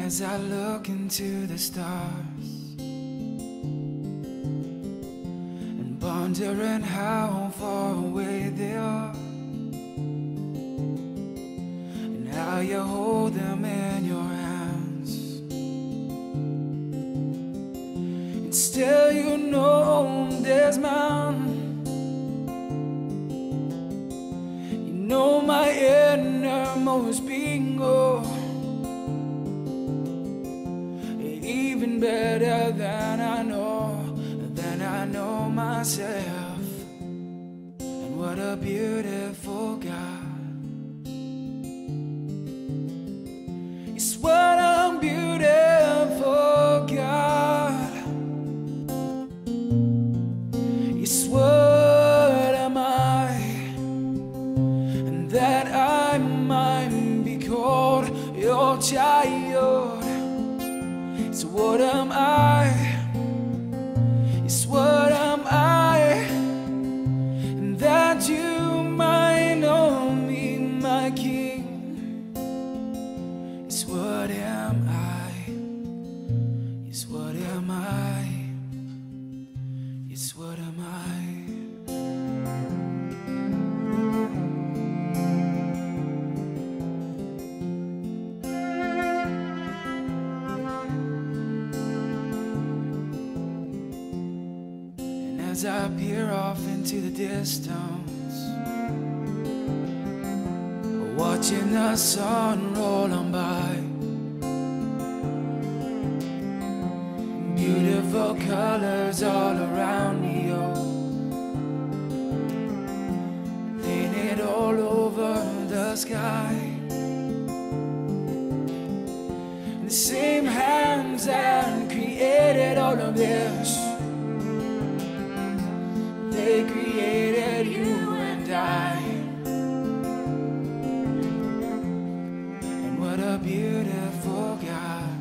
as I look into the stars and pondering how far away they are, and how you hold them in your hands, and still you know there's mountains. You know my innermost being, oh, even better than I know myself. And what a beautiful God. It's what a beautiful God. It's what am I, and that I might be called your child. It's what am I, it's what am I, and that you might know me, my King. It's what am I, it's what am I, it's what am I. As I peer off into the distance, watching the sun roll on by, beautiful colors all around me, oh, painted all over the sky. The same hands that created all of this, they created you and I. And what a beautiful God.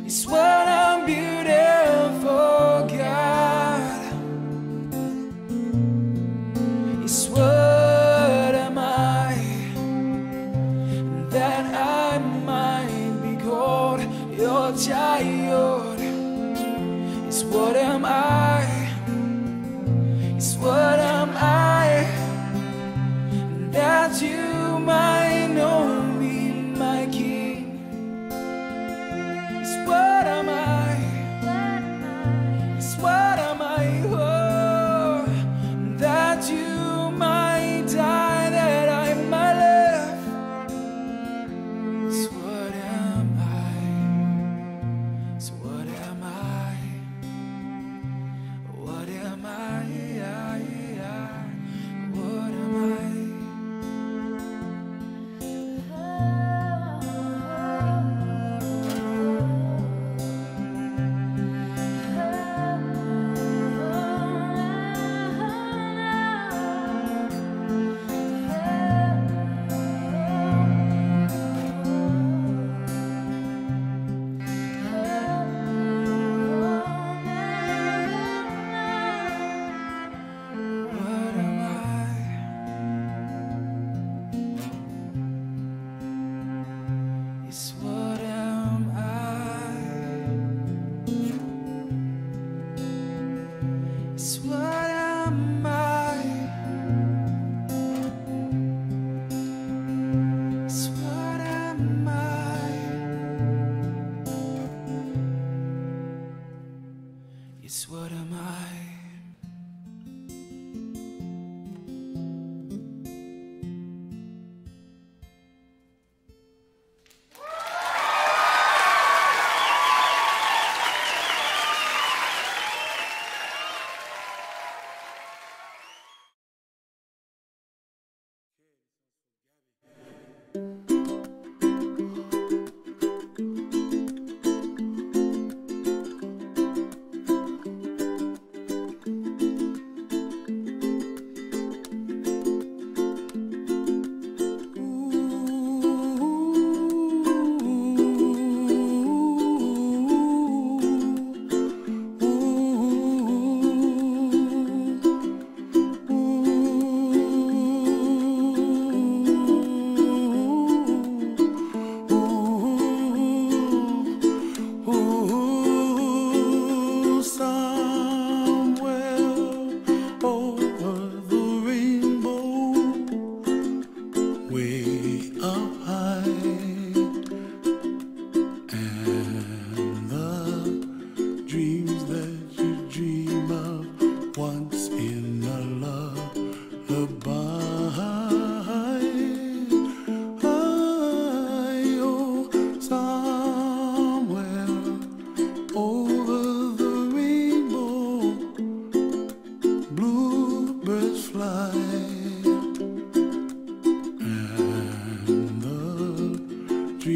It's what a beautiful God. It's what am I, that I might be called your child. It's what am I, it's what am I, that you might know me, my King. It's what am I, it's what am I, oh, that you might die, that I might live. It's what am I, it's what am I. What am I? What am I? It's what am I? It's what am I? It's what am I? It's what am I?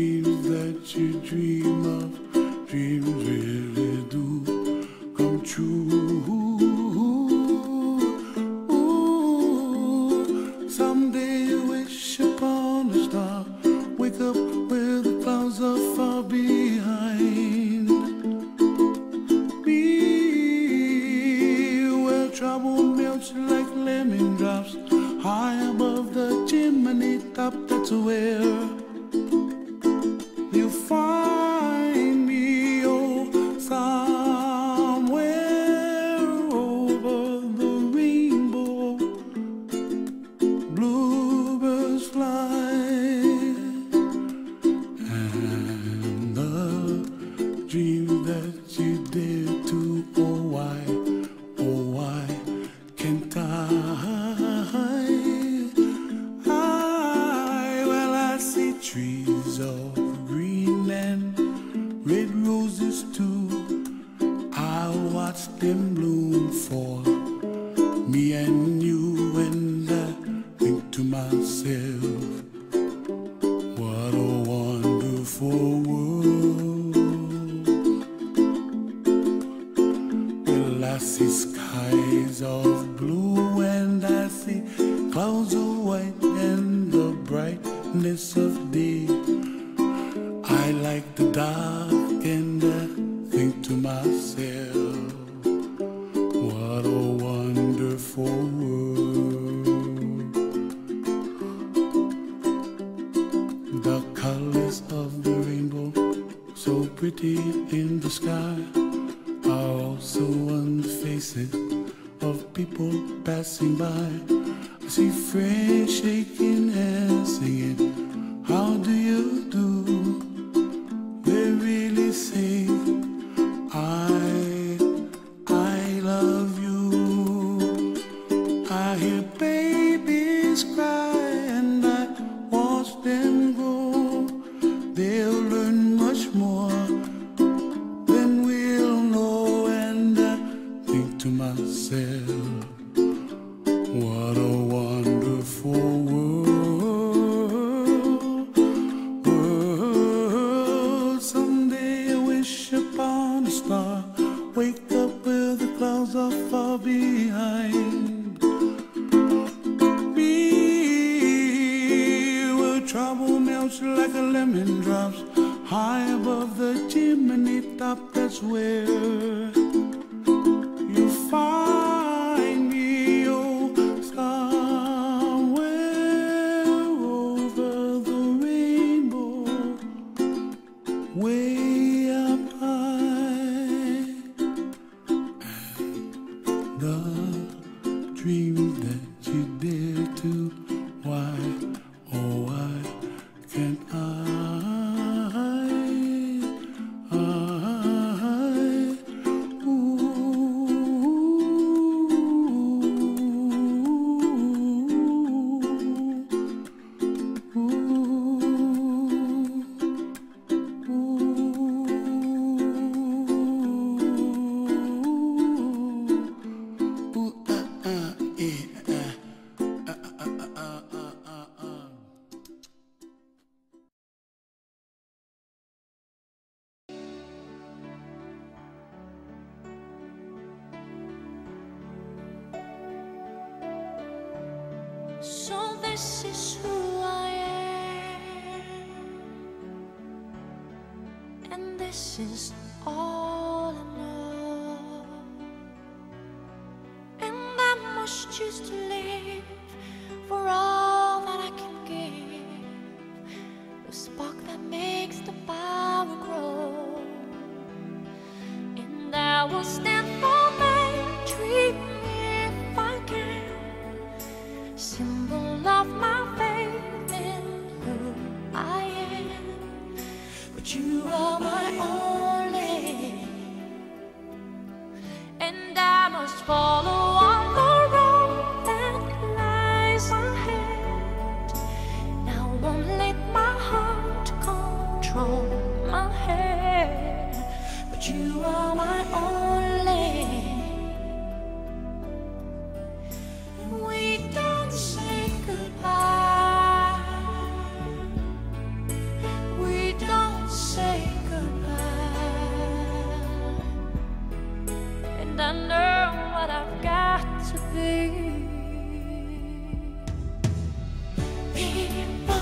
dreams that you dream of, dreams really do come true. Ooh, someday you wish upon a star, wake up where the clouds are far behind me, where trouble melts like lemon drops high above the chimney top. That's where you find me, oh, somewhere over the rainbow. Bluebirds fly, and the dreams that you dare to, oh why can't I? Trees of green and red roses too, I watch them bloom for me and you, and I think to myself, what a wonderful world. Well, I see skies of blue and I see clouds of white and the brightness of day. I like the dark and I think to myself, what a wonderful world. The colors of the rainbow, so pretty in the sky, are also on the faces of people passing by. I see friends shaking hands, singing, how do you do? They really say, I love you. I hear babies cry and I watch them grow. They'll learn much more than we'll know, and I think to myself, what a wonderful world. Someday I wish upon a star, wake up where the clouds are far behind me, where trouble melts like a lemon drops high above the chimney top. That's where you find me, oh, somewhere over the rainbow, way up high. And the dreams that you dare to, why, oh why can't I? So this is who I am, and this is all I know, and I must choose to live for all that I can give, the spark that makes the power grow, and I will stand for my dream if I can. Symbol of my faith in who I am, but you are my only, and I must follow on the road that lies ahead. Now I won't let my heart control my head, but you are my only. We don't say goodbye, we I know what I've got to be. Immortality.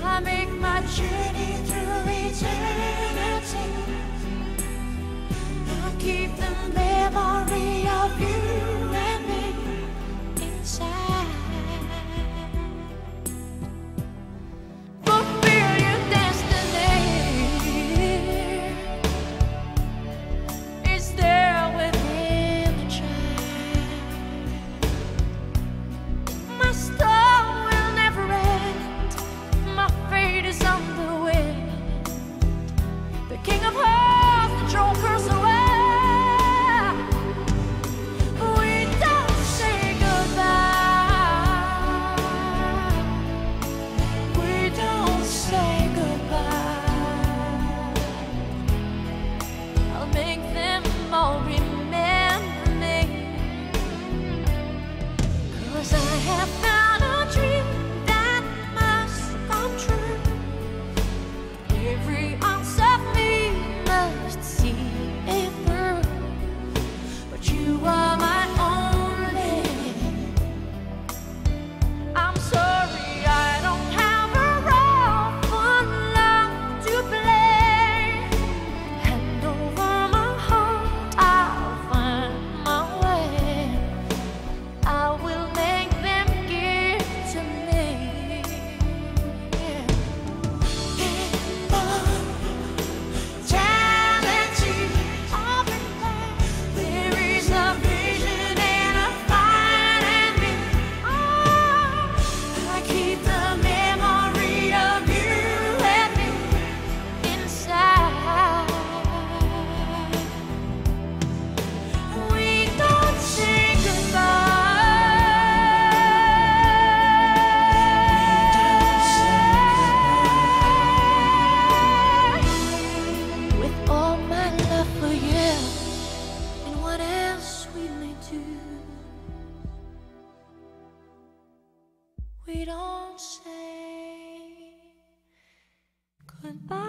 I make my journey through eternity. I'll keep the memory of you and me inside. Fulfill your destiny. It's there within the child. My story will never end. My fate is on the wind. The king of hearts, the joker's away. We don't say goodbye. We don't say goodbye. I'll make them all remember me. 'Cause I have found a dream that must come true. Every ounce of me must see it through. But you are my only. I'm sorry I don't have a role for love to play. Hand over my heart, I'll find my way. I will make them give to me. Immortality, all in there. There is a vision and a fire in me. I keep the memory of you and me inside. We don't say goodbye. With all my love for you and what else we may do, we don't say goodbye.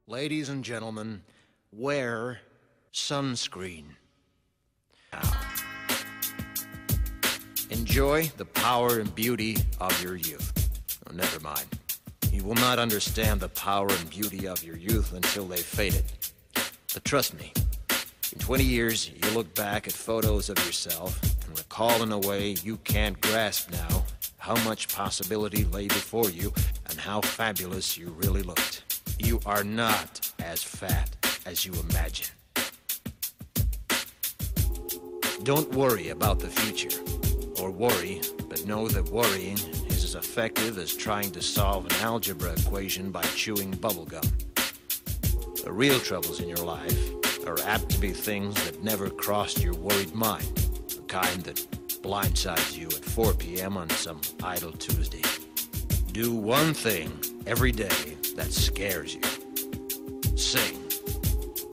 Ladies and gentlemen, wear sunscreen. Now, enjoy the power and beauty of your youth. Oh, never mind. You will not understand the power and beauty of your youth until they've faded. But trust me, in 20 years, you'll look back at photos of yourself and recall in a way you can't grasp now how much possibility lay before you and how fabulous you really looked. You are not as fat as you imagine. Don't worry about the future, or worry, but know that worrying is as effective as trying to solve an algebra equation by chewing bubblegum. The real troubles in your life are apt to be things that never crossed your worried mind, the kind that blindsides you at 4 p.m. on some idle Tuesday. Do one thing every day that scares you. Sing.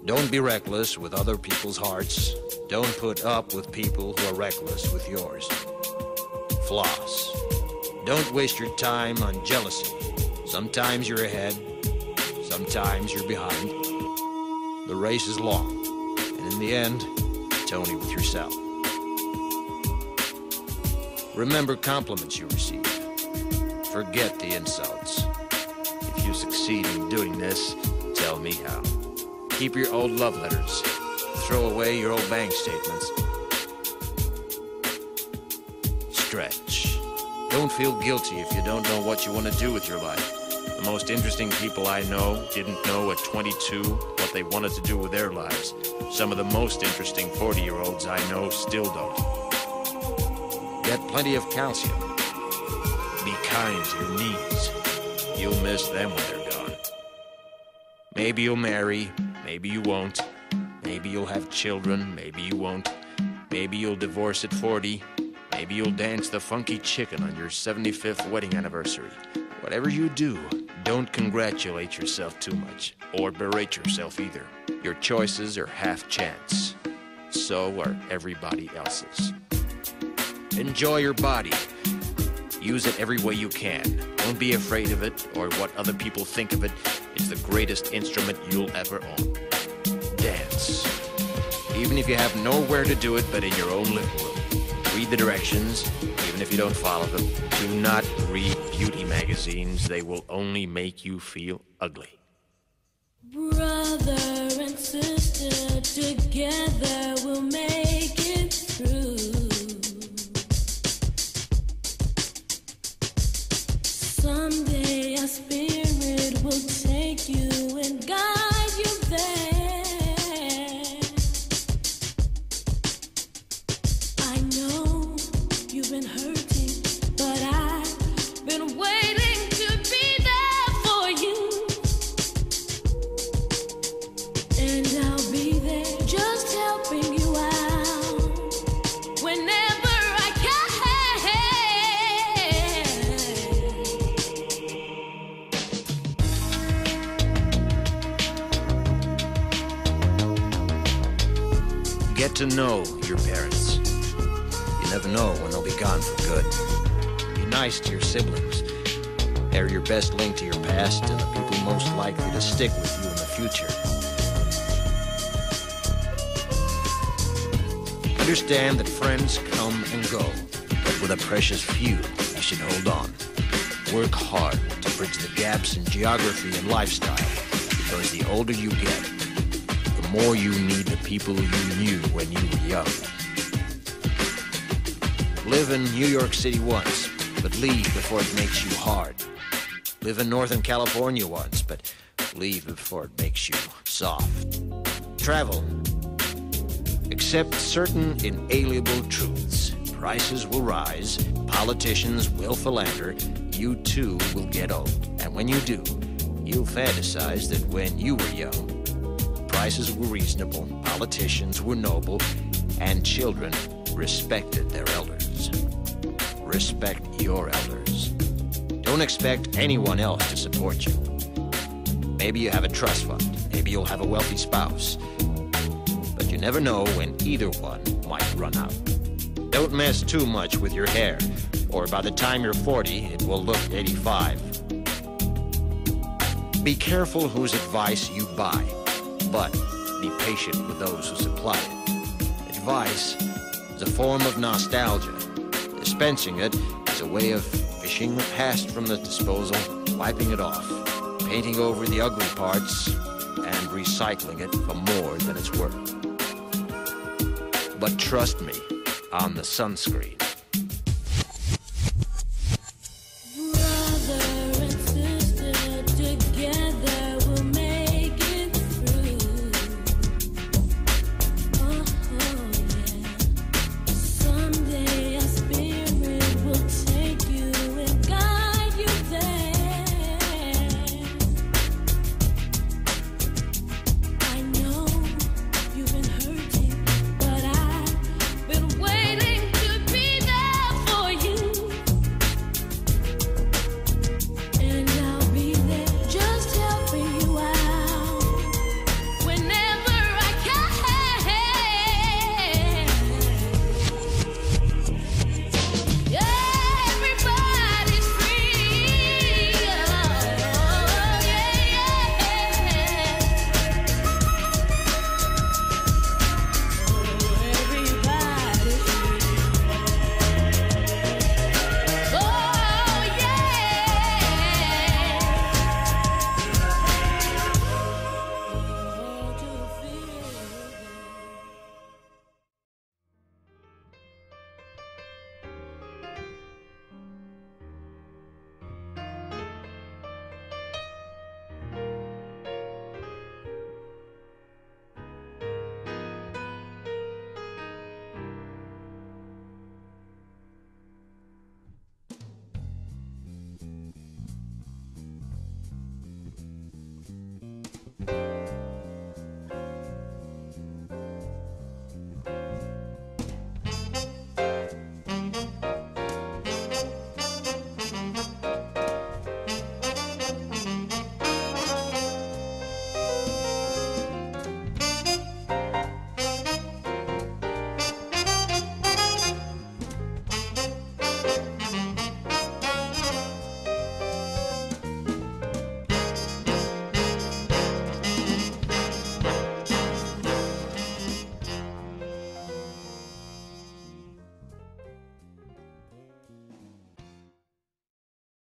Don't be reckless with other people's hearts. Don't put up with people who are reckless with yours. Floss. Don't waste your time on jealousy. Sometimes you're ahead, sometimes you're behind. The race is long, and in the end, it's only with yourself. Remember compliments you receive. Forget the insults. If you succeed in doing this, tell me how. Keep your old love letters. Throw away your old bank statements. Stretch. Don't feel guilty if you don't know what you want to do with your life. The most interesting people I know didn't know at 22 what they wanted to do with their lives. Some of the most interesting 40-year-olds I know still don't. Get plenty of calcium. Be kind to your knees. You'll miss them when they're gone. Maybe you'll marry, maybe you won't. Maybe you'll have children, maybe you won't. Maybe you'll divorce at 40. Maybe you'll dance the funky chicken on your 75th wedding anniversary. Whatever you do, don't congratulate yourself too much, or berate yourself either. Your choices are half chance. So are everybody else's. Enjoy your body. Use it every way you can. Don't be afraid of it or what other people think of it. It's the greatest instrument you'll ever own. Dance. Even if you have nowhere to do it but in your own living room. Read the directions, even if you don't follow them. Do not read beauty magazines. They will only make you feel ugly. Brother and sister, together we'll make it through. Someday our spirit will take you and guide you there. I know you've been hurting, but I've been waiting to be there for you. And I'll be there just helping you out whenever I can. Get to know your parents. You never know when they'll be gone for good. Be nice to your siblings. They're your best link to your past and the people most likely to stick with you in the future. Understand that friends come and go, but with a precious few, you should hold on. Work hard to bridge the gaps in geography and lifestyle, because the older you get, the more you need the people you knew when you were young. Live in New York City once, but leave before it makes you hard. Live in Northern California once, but leave before it makes you soft. Travel. Accept certain inalienable truths. Prices will rise, politicians will philander, you too will get old. And when you do, you'll fantasize that when you were young, prices were reasonable, politicians were noble, and children respected their elders. Respect your elders. Don't expect anyone else to support you. Maybe you have a trust fund, maybe you'll have a wealthy spouse. But you never know when either one might run out. Don't mess too much with your hair, or by the time you're 40, it will look 85. Be careful whose advice you buy, but be patient with those who supply it. Advice is a form of nostalgia. Dispensing it is a way of fishing the past from the disposal, wiping it off, painting over the ugly parts, and recycling it for more than it's worth. But trust me on the sunscreen.